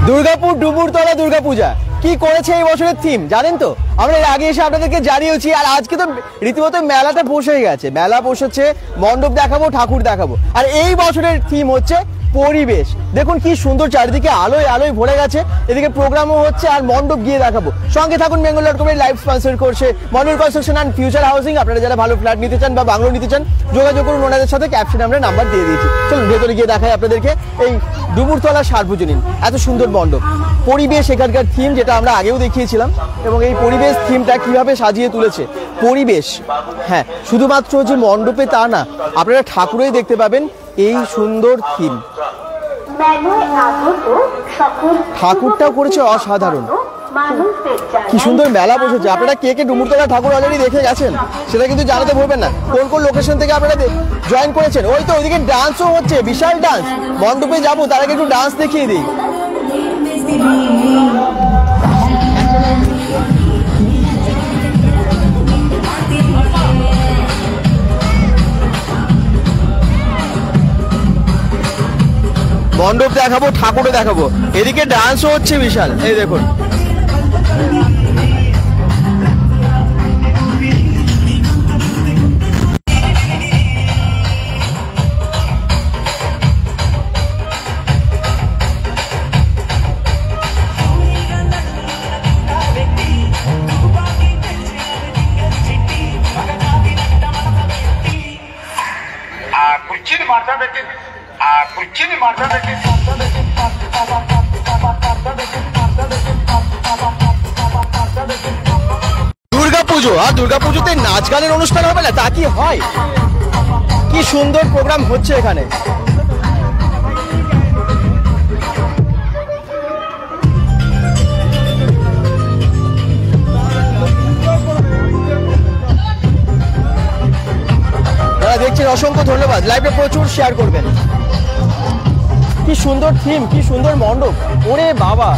দুর্গাপুর ডুমুরতলা দুর্গাপূজা কি করেছে এই বছরের থিম জানেন তো? আমরা এর আগে এসে আপনাদেরকে জানিয়েছি, আর আজকে তো রীতিমতো মেলাটা বসে গেছে। মেলা বসেছে, মণ্ডপ দেখাবো, ঠাকুর দেখাবো, আর এই বছরের থিম হচ্ছে পরিবেশ। দেখুন কি সুন্দর, চারিদিকে আলোয় আলোয় ভরে গেছে, এদিকে প্রোগ্রামও হচ্ছে আর মণ্ডপ গিয়ে দেখাবো। সঙ্গে থাকুন, বেঙ্গল.com লাইভ স্পন্সর করছে model construction and future housing. আপনারা যারা ভালো ফ্ল্যাট নিতে চান বা বাংলো নিতে চান, যোগাযোগ করুন ওনাদের সাথে, ক্যাপশনে আমরা নাম্বার দিয়ে দিয়েছি। চলুন ভেতরে গিয়ে দেখাই আপনাদেরকে এই ডুমুরতলা সার্বজনীন এত সুন্দর মণ্ডপ। পরিবেশ এখানকার থিম, যেটা আমরা আগেও দেখিয়েছিলাম, এবং এই পরিবেশ থিমটা কিভাবে সাজিয়ে তুলেছে। পরিবেশ, হ্যাঁ, শুধুমাত্র যে মণ্ডপে তা না, আপনারা ঠাকুরেই দেখতে পাবেন এই সুন্দর থিম। ঠাকুরটাও করেছে অসাধারণ, কি সুন্দর মেলা বসেছে। আপনারা কে কে ডুমুরতলা ঠাকুর অলরেডি দেখে গেছেন সেটা কিন্তু জানাতে ভুলবেন না। কোন কোন লোকেশন থেকে আপনারা জয়েন করেছেন। ওই তো ওইদিকে ডান্সও হচ্ছে, বিশাল ডান্স। মণ্ডপে যাবো তার আগে একটু ডান্স দেখিয়ে দিই। মণ্ডপ দেখাবো, ঠাকুরও দেখাবো, এদিকে ডান্সও হচ্ছে বিশাল। এই দেখুন, দুর্গাপুজো, আর দুর্গাপুজোতে নাচ গানের অনুষ্ঠান হবে না তা কি হয়? কি সুন্দর প্রোগ্রাম হচ্ছে এখানে। দেখছেন, অসংখ্য ধন্যবাদ। লাইভে প্রচুর শেয়ার করবেন। কি সুন্দর থিম, কি সুন্দর মণ্ডপ। ওরে বাবা,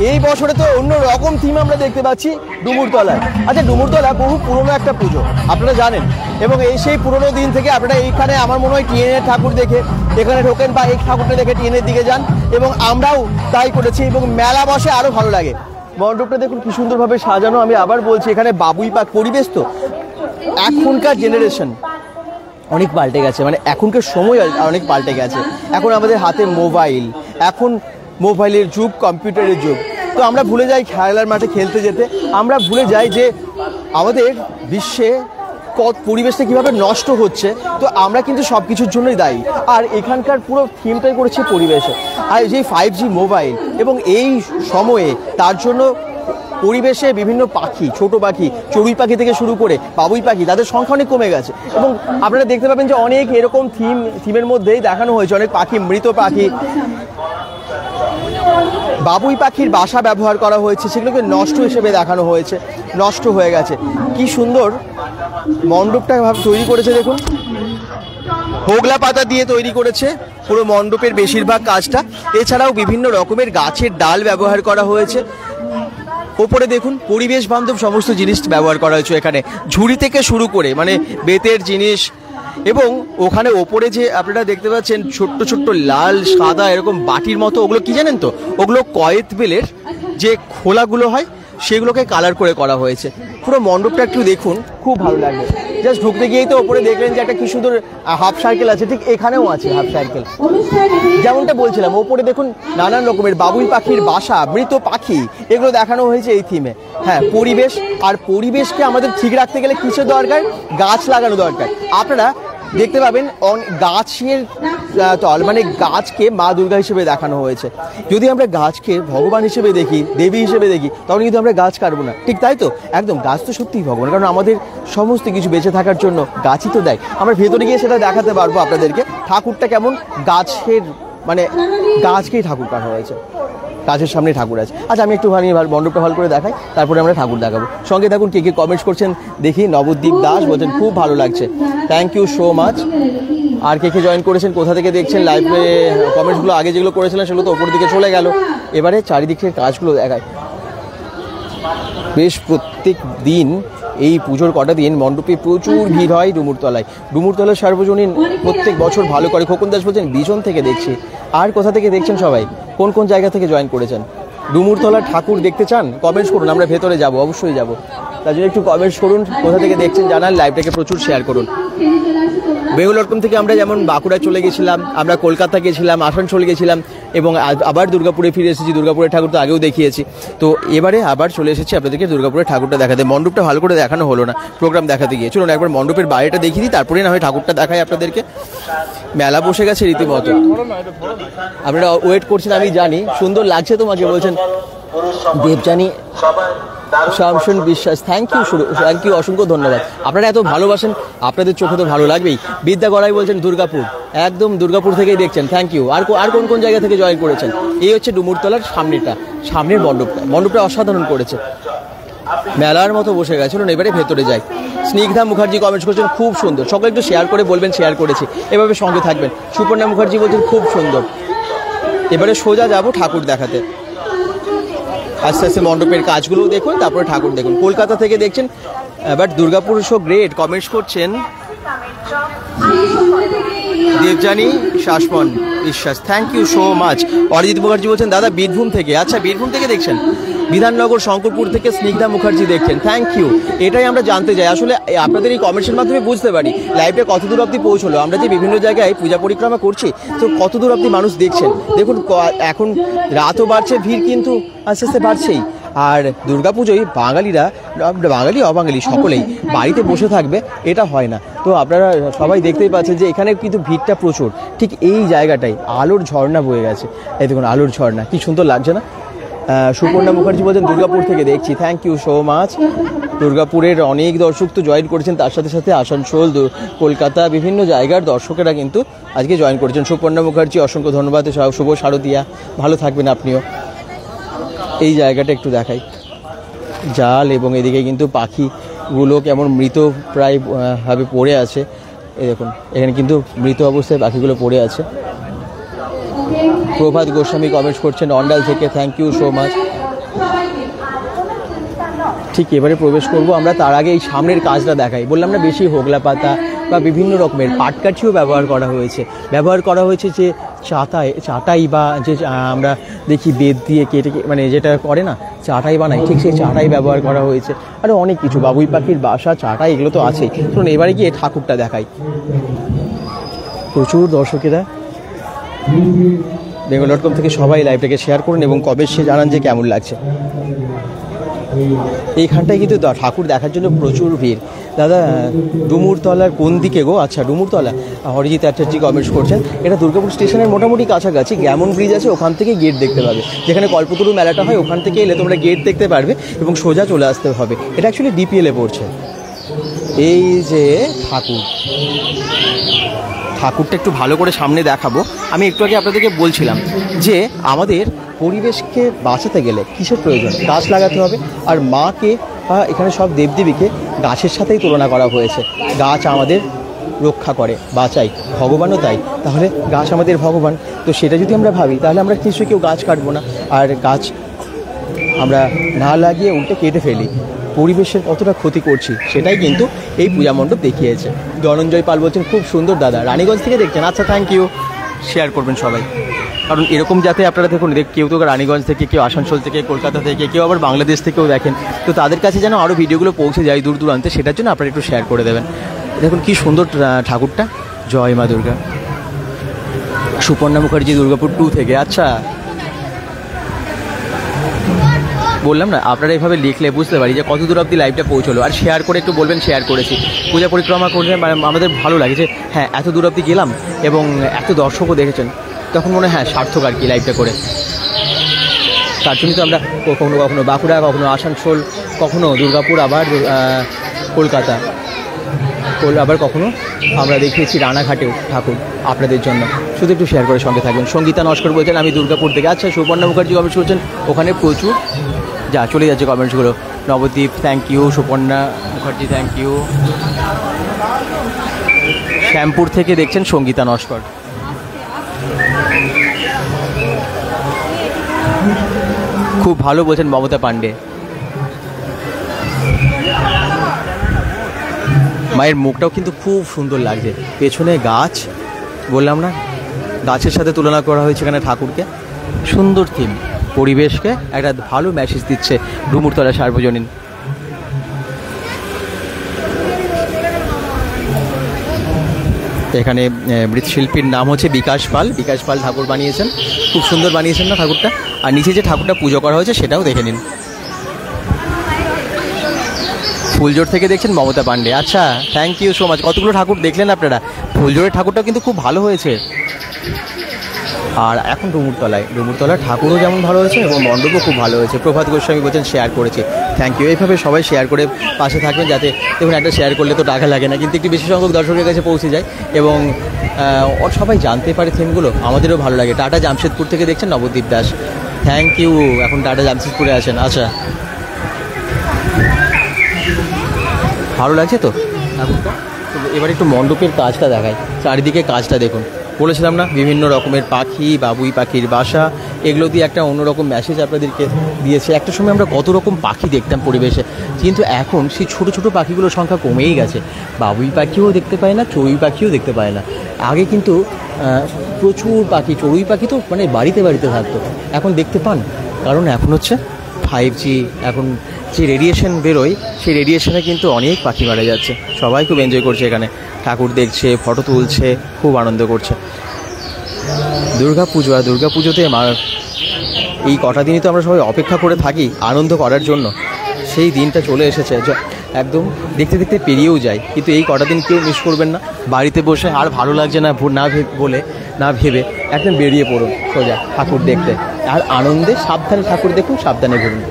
এই বছরে তো অন্য রকম থিম আমরা দেখতে পাচ্ছি ডুমুরতলায়। আচ্ছা, ডুমুরতলা বহু পুরনো একটা পুজো, আপনারা জানেন, এবং এই সেই পুরনো দিন থেকে আপনারা এইখানে আমার মনে হয় টিএনের ঠাকুর দেখে এখানে ঢোকেন, বা এই ঠাকুরটা দেখে টিএনের দিকে যান, এবং আমরাও তাই করেছি। এবং মেলা বসে আরো ভালো লাগে। মণ্ডপটা দেখুন কি সুন্দরভাবে সাজানো। আমি আবার বলছি, এখানে বাবুই পাক। পরিবেশ তো এখনকার জেনারেশন অনেক পাল্টে গেছে, মানে এখনকার সময় অনেক পাল্টে গেছে। এখন আমাদের হাতে মোবাইল, এখন মোবাইলের যুগ, কম্পিউটারের যুগ। তো আমরা ভুলে যাই খেলার মাঠে খেলতে যেতে। আমরা ভুলে যাই যে আমাদের বিশ্বে পরিবেশটা কিভাবে নষ্ট হচ্ছে। তো আমরা কিন্তু সব কিছুর জন্যই দায়ী। আর এখানকার পুরো থিমটাই করেছে পরিবেশে। আর যে 5G মোবাইল, এবং এই সময়ে তার জন্য পরিবেশে বিভিন্ন পাখি, ছোট পাখি, চড়ুই পাখি থেকে শুরু করে বাবুই পাখি, তাদের সংখ্যা অনেক কমে গেছে। এবং আপনারা দেখতে পাবেন যে অনেক এরকম থিমের মধ্যেই দেখানো হয়েছে অনেক পাখি, মৃত পাখি। বাবুই পাখির বাসা ব্যবহার করা হয়েছে, সেগুলোকে নষ্ট হিসেবে দেখানো হয়েছে, নষ্ট হয়ে গেছে। কি সুন্দর মণ্ডপটা তৈরি করেছে দেখুন, হোগলা পাতা দিয়ে তৈরি করেছে পুরো মণ্ডপের বেশিরভাগ কাজটা। এছাড়াও বিভিন্ন রকমের গাছের ডাল ব্যবহার করা হয়েছে। ওপরে দেখুন পরিবেশ বান্ধব সমস্ত জিনিস ব্যবহার করা হয়েছে এখানে, ঝুড়ি থেকে শুরু করে মানে বেতের জিনিস। এবং ওখানে ওপরে যে আপনারা দেখতে পাচ্ছেন ছোট্ট ছোট্ট লাল সাদা এরকম বাটির মতো, ওগুলো কি জানেন তো? ওগুলো কয়েত বেলের যে খোলাগুলো হয় সেগুলোকে কালার করে করা হয়েছে। পুরো মণ্ডপটা একটু দেখুন, খুব ভালো লাগবে। জাস্ট ঢুকতে গিয়েই তো ওপরে দেখলেন যে একটা কি সুন্দর হাফ সার্কেল আছে, ঠিক এখানেও আছে হাফ সার্কেল। যেমনটা বলছিলাম, ওপরে দেখুন নানান রকমের বাবুই পাখির বাসা, মৃত পাখি, এগুলো দেখানো হয়েছে এই থিমে। হ্যাঁ, পরিবেশ, আর পরিবেশকে আমাদের ঠিক রাখতে গেলে কিসের দরকার? গাছ লাগানো দরকার। আপনারা দেখতে পাবেন গাছের তল, মানে গাছকে মা দুর্গা হিসেবে দেখানো হয়েছে। যদি আমরা গাছকে ভগবান হিসেবে দেখি, দেবী হিসেবে দেখি, তখন কিন্তু আমরা গাছ কাটবো না, ঠিক তাই তো? একদম, গাছ তো সত্যিই ভগবান, কারণ আমাদের সমস্ত কিছু বেঁচে থাকার জন্য গাছই তো দেয়। আমরা ভেতরে গিয়ে সেটা দেখাতে পারবো আপনাদেরকে। ঠাকুরটা কেমন, গাছের মানে গাছকেই ঠাকুর কাটা হয়েছে, গাছের সামনে ঠাকুর আছে। আচ্ছা, আমি একটুখানি মণ্ডপটা ভালো করে দেখাই, তারপরে আমরা ঠাকুর দেখাবো। সঙ্গে থাকুন, কে কে কমেন্টস করছেন দেখি। নবদ্বীপ দাস বলছেন খুব ভালো লাগছে, থ্যাংক ইউ সো মাচ। আর কে কে জয়েন করেছেন, কোথা থেকে দেখছেন লাইভে? কমেন্টসগুলো আগে যেগুলো করেছিলেন সেগুলো তো ওপর দিকে চলে গেল। এবারে চারিদিকের কাজগুলো দেখায়। বেশ প্রত্যেক দিন এই পুজোর কটা দিন মণ্ডপে প্রচুর ভিড় হয় ডুমুরতলায়। ডুমুরতলা সার্বজনীন প্রত্যেক বছর ভালো করে। খোকন দাস বলছেন বিজন থেকে দেখছি। আর কোথা থেকে দেখছেন সবাই, কোন কোন জায়গা থেকে জয়েন করেছেন? ডুমুরতলা ঠাকুর দেখতে চান? কমেন্টস করুন, আমরা ভেতরে যাব, অবশ্যই যাব। তার জন্য একটু কমেন্টস করুন, কোথা থেকে দেখছেন জানান, লাইভটাকে প্রচুর শেয়ার করুন। বেঙ্গল.com থেকে আমরা যেমন বাঁকুড়া চলে গেছিলাম, আমরা কলকাতা গেছিলাম, আসানসোল গেছিলাম এবং আবার দুর্গাপুরে ফিরে এসেছি। দুর্গাপুরের ঠাকুর তো আগেও দেখিয়েছি, তো এবারে আবার চলে এসেছি আপনাদেরকে দুর্গাপুরের ঠাকুরটা দেখাতে। মণ্ডপটা ভালো করে দেখানো হলো না প্রোগ্রাম দেখাতে গিয়ে। চলুন একবার মণ্ডপের বাইরেটা দেখিয়ে দিই, তারপরে না হয় ঠাকুরটা দেখাই আপনাদেরকে। মেলা বসে গেছে রীতিমতো, আপনারা ওয়েট করছেন আমি জানি। সুন্দর লাগছে তোমাকে বলছেন দেবযানী শামসুন বিশ্বাস, থ্যাংক ইউ, অসংখ্য ধন্যবাদ। আপনারা এত ভালোবাসেন, আপনাদের চোখে তো ভালো লাগবেই। বিদ্যা গড়াই বলছেন দুর্গাপুর, একদম দুর্গাপুর থেকেই দেখছেন, থ্যাংক ইউ। আর কোন কোন জায়গা থেকে জয়েন করেছেন? এই হচ্ছে ডুমুরতলার সামনের মণ্ডপটা অসাধারণ করেছে, মেলার মতো বসে গেছে। চলুন এবারে ভেতরে যাই। স্নিগ্ধা মুখার্জি কমেন্টস করছেন খুব সুন্দর, সকলে একটু শেয়ার করে বলবেন শেয়ার করেছি, এভাবে সঙ্গে থাকবেন। সুপর্ণা মুখার্জি বলছেন খুব সুন্দর। এবারে সোজা যাব ঠাকুর দেখাতে, আস্তে আস্তে মণ্ডপের কাজগুলোও দেখুন, তারপরে ঠাকুর দেখুন। কলকাতা থেকে দেখছেন, but Durgapur show great comments করছেন দেবযানী শাসমন Biswas, thank you so much. Arijit Mukherjee বলছেন দাদা বীরভূম থেকে, আচ্ছা বীরভূম থেকে দেখছেন। বিধাননগর শঙ্করপুর থেকে স্নিগ্ধা মুখার্জি দেখছেন, থ্যাংক ইউ। এটাই আমরা জানতে চাই, আসলে আপনাদের এই কমেন্টসের মাধ্যমে বুঝতে পারি লাইভে কত দূর অবধি পৌঁছলো। আমরা যে বিভিন্ন জায়গায় পূজা পরিক্রমা করছি, তো কত দূর অবধি মানুষ দেখছেন দেখুন। এখন রাতও বাড়ছে, ভিড় কিন্তু আস্তে আস্তে বাড়ছেই। আর দুর্গাপুজোয় বাঙালি অবাঙালি সকলেই বাড়িতে বসে থাকবে, এটা হয় না। তো আপনারা সবাই দেখতেই পাচ্ছেন যে এখানে কিন্তু ভিড়টা প্রচুর। ঠিক এই জায়গাটাই আলোর ঝর্ণা বয়ে গেছে, এই দেখুন আলোর ঝর্ণা, কি সুন্দর লাগছে না? সুপর্ণা মুখার্জি বলছেন দুর্গাপুর থেকে দেখছি, থ্যাংক ইউ সো মাচ। দুর্গাপুরের অনেক দর্শক তো জয়েন করেছেন, তার সাথে সাথে আসানসোল, কলকাতা, বিভিন্ন জায়গার দর্শকেরা কিন্তু আজকে জয়েন করেছেন। সুপর্ণা মুখার্জি অসংখ্য ধন্যবাদ, শুভ শারদিয়া, ভালো থাকবেন আপনিও। এই জায়গাটা একটু দেখাই, জাল এবং এদিকে কিন্তু পাখিগুলো কেমন মৃত প্রায় ভাবে পড়ে আছে। এই দেখুন এখানে কিন্তু মৃত অবস্থায় পাখিগুলো পড়ে আছে। প্রভাত গোস্বামী কমেন্টস করছেন অন্ডাল থেকে, থ্যাংক ইউ সো মাচ। ঠিক এবারে প্রবেশ করব আমরা, তার আগে এই সামনের কাজটা দেখাই। বললাম না বেশি হোগলা পাতা বা বিভিন্ন রকমের পাটকাঠিও ব্যবহার করা হয়েছে যে চাটাই বা যে আমরা দেখি বেত দিয়ে কেটে মানে যেটা করে না চাটাই বানাই, ঠিক সেই চাটাই ব্যবহার করা হয়েছে। আরও অনেক কিছু, বাবুই পাখির বাসা, চাটাই, এগুলো তো আছেই। শুনুন এবারে গিয়ে ঠাকুরটা দেখাই। প্রচুর দর্শকেরা বেঙ্গল.com থেকে সবাই লাইভটাকে শেয়ার করুন এবং কবে সে জানান যে কেমন লাগছে। এইখানটায় কিন্তু ঠাকুর দেখার জন্য প্রচুর ভিড়। দাদা ডুমুরতলার কোন দিকে গো? আচ্ছা ডুমুরতলা, অরিজিৎ আচার্যি কমেন্টস করছেন। এটা দুর্গাপুর স্টেশনের মোটামুটি কাছাকাছি, গ্যামন ব্রিজ আছে, ওখান থেকে গেট দেখতে পাবে। যেখানে কল্পতরু মেলাটা হয় ওখান থেকে এলে তোমরা গেট দেখতে পারবে এবং সোজা চলে আসতে হবে। এটা অ্যাকচুয়ালি ডিপিএলে পড়ছে। এই যে ঠাকুরটা একটু ভালো করে সামনে দেখাবো। আমি একটু আগে আপনাদেরকে বলছিলাম যে আমাদের পরিবেশকে বাঁচাতে গেলে কিসের প্রয়োজন? গাছ লাগাতে হবে। আর মাকে বা এখানে সব দেবদেবীকে গাছের সাথেই তুলনা করা হয়েছে। গাছ আমাদের রক্ষা করে, বাঁচাই, ভগবানও তাই। তাহলে গাছ আমাদের ভগবান, তো সেটা যদি আমরা ভাবি তাহলে আমরা নিশ্চয়ই কেউ গাছ কাটবো না। আর গাছ আমরা না লাগিয়ে উল্টে কেটে ফেলি, পরিবেশের কতটা ক্ষতি করছি সেটাই কিন্তু এই পূজা মণ্ডপ দেখিয়েছে। ধনঞ্জয় পাল বলছেন খুব সুন্দর দাদা, রানীগঞ্জ থেকে দেখছেন, আচ্ছা থ্যাংক ইউ। শেয়ার করবেন সবাই, কারণ এরকম যাতে আপনারা দেখুন, কেউ তো রানীগঞ্জ থেকে, কেউ আসানসোল থেকে, কলকাতা থেকে, কেউ আবার বাংলাদেশ থেকেও দেখেন, তো তাদের কাছে যেন আরও ভিডিওগুলো পৌঁছে যায় দূর দূরান্তে, সেটার জন্য আপনারা একটু শেয়ার করে দেবেন। দেখুন কি সুন্দর ঠাকুরটা, জয় মা দুর্গা। সুপর্ণা মুখার্জি দুর্গাপুর 2 থেকে, আচ্ছা বললাম না আপনারা এইভাবে লিখলে বুঝতে পারি যে কত দূর অবধি লাইভটা পৌঁছলো। আর শেয়ার করে একটু বলবেন শেয়ার করেছি। পূজা পরিক্রমা করলে আমাদের ভালো লাগে যে হ্যাঁ এত দূর অবধি গেলাম এবং এত দর্শকও দেখেছেন, তখন মনে হয় সার্থক আর কি লাইভটা করে। তার জন্যই তো আমরা কখনো কখনো বাঁকুড়া, কখনো আসানসোল, কখনো দুর্গাপুর, আবার কলকাতা, আবার কখনো আমরা দেখিয়েছি রানাঘাটেও ঠাকুর আপনাদের জন্য। শুধু একটু শেয়ার করে সঙ্গে থাকবেন। সঙ্গীতা নস্কর বলছেন আমি দুর্গাপুর থেকে, আচ্ছা সুপর্ণা মুখার্জি কমেন্টস করছেন ওখানে প্রচুর চলে যাচ্ছে কমেন্টসগুলো। Nabadwip thank you, Suparna Mukherjee thank you. Shyampur থেকে দেখছেন সঙ্গীতা নস্কর। খুব ভালো বলছেন মমতা পান্ডে। মায়ের মুখটাও কিন্তু খুব সুন্দর লাগছে, পেছনে গাছ, বললাম না গাছের সাথে তুলনা করা হয়েছে এখানে ঠাকুরকে। সুন্দর থিম, পরিবেশকে একটা ভালো মেসেজ দিচ্ছে ডুমুরতলা সার্বজনীন। এখানে মৃৎশিল্পীর নাম হচ্ছে বিকাশ পাল। বিকাশ পাল ঠাকুর বানিয়েছেন, খুব সুন্দর বানিয়েছেন না ঠাকুরটা। আর নিচে যে ঠাকুরটা পুজো করা হয়েছে সেটাও দেখে নিন। ফুলজোর থেকে দেখছেন মমতা পান্ডে। আচ্ছা, থ্যাংক ইউ সো মাচ। কতগুলো ঠাকুর দেখলেন আপনারা। ফুলজোরের ঠাকুরটাও কিন্তু খুব ভালো হয়েছে। আর এখন ডুমুরতলার ঠাকুরও যেমন ভালো হয়েছে এবং মণ্ডপও খুব ভালো হয়েছে। প্রভাত গোস্বামী বলছেন শেয়ার করেছে, থ্যাংক ইউ। এইভাবে সবাই শেয়ার করে পাশে থাকবেন, যাতে দেখুন একটা শেয়ার করলে তো টাকা লাগে না, কিন্তু একটি বেশি সংখ্যক দর্শকের কাছে পৌঁছে যায় এবং সবাই জানতে পারে থিমগুলো, আমাদেরও ভালো লাগে। টাটা জামশেদপুর থেকে দেখছেন নবদ্বীপ দাস, থ্যাংক ইউ। এখন টাটা জামশেদপুরে আছেন। আচ্ছা, ভালো লাগছে তো ঠাকুরটা। এবার একটু মণ্ডপের কাজটা দেখায়, চারিদিকে কাজটা দেখুন। বলেছিলাম না, বিভিন্ন রকমের পাখি, বাবুই পাখির বাসা, এগুলো দিয়ে একটা অন্যরকম মেসেজ আপনাদেরকে দিয়েছে। একটা সময় আমরা কত রকম পাখি দেখতাম পরিবেশে, কিন্তু এখন সেই ছোটো ছোটো পাখিগুলোর সংখ্যা কমেই গেছে। বাবুই পাখিও দেখতে পায় না, চড়ুই পাখিও দেখতে পায় না। আগে কিন্তু প্রচুর পাখি, চড়ুই পাখি তো মানে বাড়িতে বাড়িতে থাকতো, এখন দেখতে পান। কারণ এখন হচ্ছে 5G, এখন যে রেডিয়েশন বেরোয় সেই রেডিয়েশনে কিন্তু অনেক পাখি মারা যাচ্ছে। সবাই খুব এনজয় করছে এখানে, ঠাকুর দেখছে, ফটো তুলছে, খুব আনন্দ করছে। দুর্গা পুজো, আর দুর্গা পুজোতে এই কটা দিনই তো আমরা সবাই অপেক্ষা করে থাকি আনন্দ করার জন্য। সেই দিনটা চলে এসেছে, একদম দেখতে দেখতে পেরিয়েও যায়, কিন্তু এই কটা দিন কেউ মিস করবেন না। বাড়িতে বসে আর ভালো লাগছে না না ভেবে একদম বেরিয়ে পড়ুন সোজা ঠাকুর দেখতে, আর আনন্দে সাবধানে ঠাকুর দেখুন, সাবধানে ঘুরুন।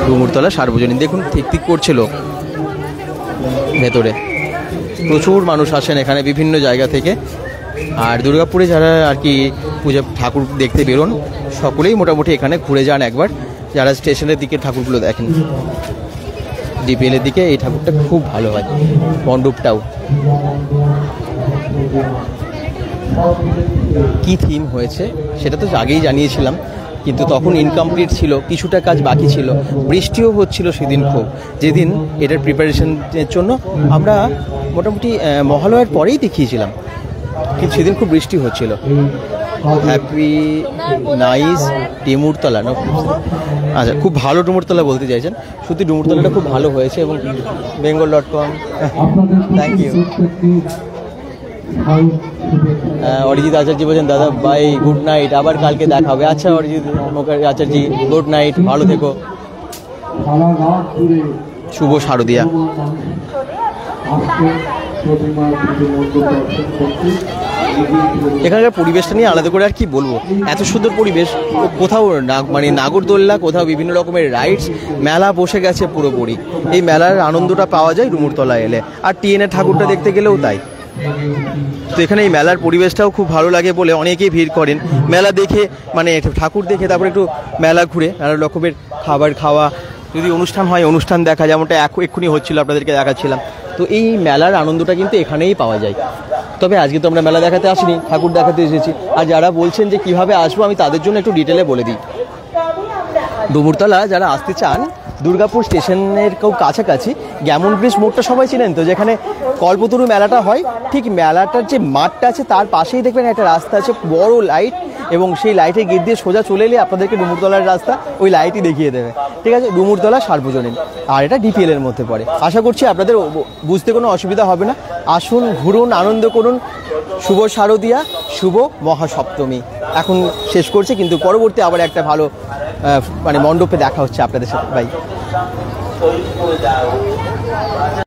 ডুমুরতলা সার্বজনীন দেখুন, ঠিক করছে লোক ভেতরে। প্রচুর মানুষ আসেন এখানে বিভিন্ন জায়গা থেকে। আর দুর্গাপুরে যারা আর কি পূজা ঠাকুর দেখতে বেরোন, সকলেই মোটামুটি এখানে ঘুরে যান একবার। যারা স্টেশনের দিকে ঠাকুরগুলো দেখেন, ডিপিএলের দিকে এই ঠাকুরটা খুব ভালো হয়, মণ্ডপটাও। কি থিম হয়েছে সেটা তো আগেই জানিয়েছিলাম, কিন্তু তখন ইনকমপ্লিট ছিল, কিছুটা কাজ বাকি ছিল। বৃষ্টিও হচ্ছিল সেদিন খুব, যেদিন এটার প্রিপারেশনের জন্য আমরা মোটামুটি মহালয়ার পরেই দেখিয়েছিলাম, কিন্তু সেদিন খুব বৃষ্টি হচ্ছিল। হ্যাপি নাইস ডুমুরতলা না? আচ্ছা, খুব ভালো ডুমুরতলা বলতে চাইছেন। সত্যি ডুমুরতলাটা খুব ভালো হয়েছে। এবং bengal.com, থ্যাংক ইউ। অরিজিৎ আচার্য বলছেন দাদা বাই, গুড নাইট, আবার কালকে দেখা হবে। আচ্ছা অরিজিৎ আচার্য, গুড নাইট, ভালো থেকো। শুভ শারদিয়া। এখানকার পরিবেশটা নিয়ে আলাদা করে আর কি বলবো, এত সুন্দর পরিবেশ। কোথাও মানে নাগরদোল্লা, কোথাও বিভিন্ন রকমের রাইডস, মেলা বসে গেছে পুরোপুরি। এই মেলার আনন্দটা পাওয়া যায় ডুমুরতলা এলে। আর টিএনএ ঠাকুরটা দেখতে গেলেও তাই। তো এখানে এই মেলার পরিবেশটাও খুব ভালো লাগে বলে অনেকেই ভিড় করেন। মেলা দেখে মানে ঠাকুর দেখে তারপরে একটু মেলা ঘুরে নানা রকমের খাবার খাওয়া, যদি অনুষ্ঠান হয় অনুষ্ঠান দেখা, যেমনটা এক্ষুনি হচ্ছিল আপনাদেরকে দেখাচ্ছিলাম। তো এই মেলার আনন্দটা কিন্তু এখানেই পাওয়া যায়। তবে আজকে তো আমরা মেলা দেখাতে আসিনি, ঠাকুর দেখাতে এসেছি। আর যারা বলছেন যে কিভাবে আসবো, আমি তাদের জন্য একটু ডিটেলে বলে দিই। ডুমুরতলা যারা আসতে চান, দুর্গাপুর স্টেশনের খুব কাছাকাছি গ্যামন ব্রিজ মোড়টা সবাই চিনেন তো, যেখানে কল্পতরু মেলাটা হয়, ঠিক মেলাটার যে মাঠটা আছে তার পাশেই দেখবেন একটা রাস্তা আছে, বড় লাইট, এবং সেই লাইটের গেট দিয়ে সোজা চলে এলে আপনাদেরকে ডুমুরতলার রাস্তা ওই লাইটই দেখিয়ে দেবে। ঠিক আছে, ডুমুরতলা সার্বজনীন, আর এটা ডিপিএলের মধ্যে পড়ে। আশা করছি আপনাদের বুঝতে কোনো অসুবিধা হবে না। আসুন, ঘুরুন, আনন্দ করুন। শুভ শারদিয়া, শুভ মহাসপ্তমী। এখন শেষ করছে, কিন্তু পরবর্তী আবার একটা ভালো মানে মণ্ডপে দেখা হচ্ছে আপনাদের সাথে। বাই।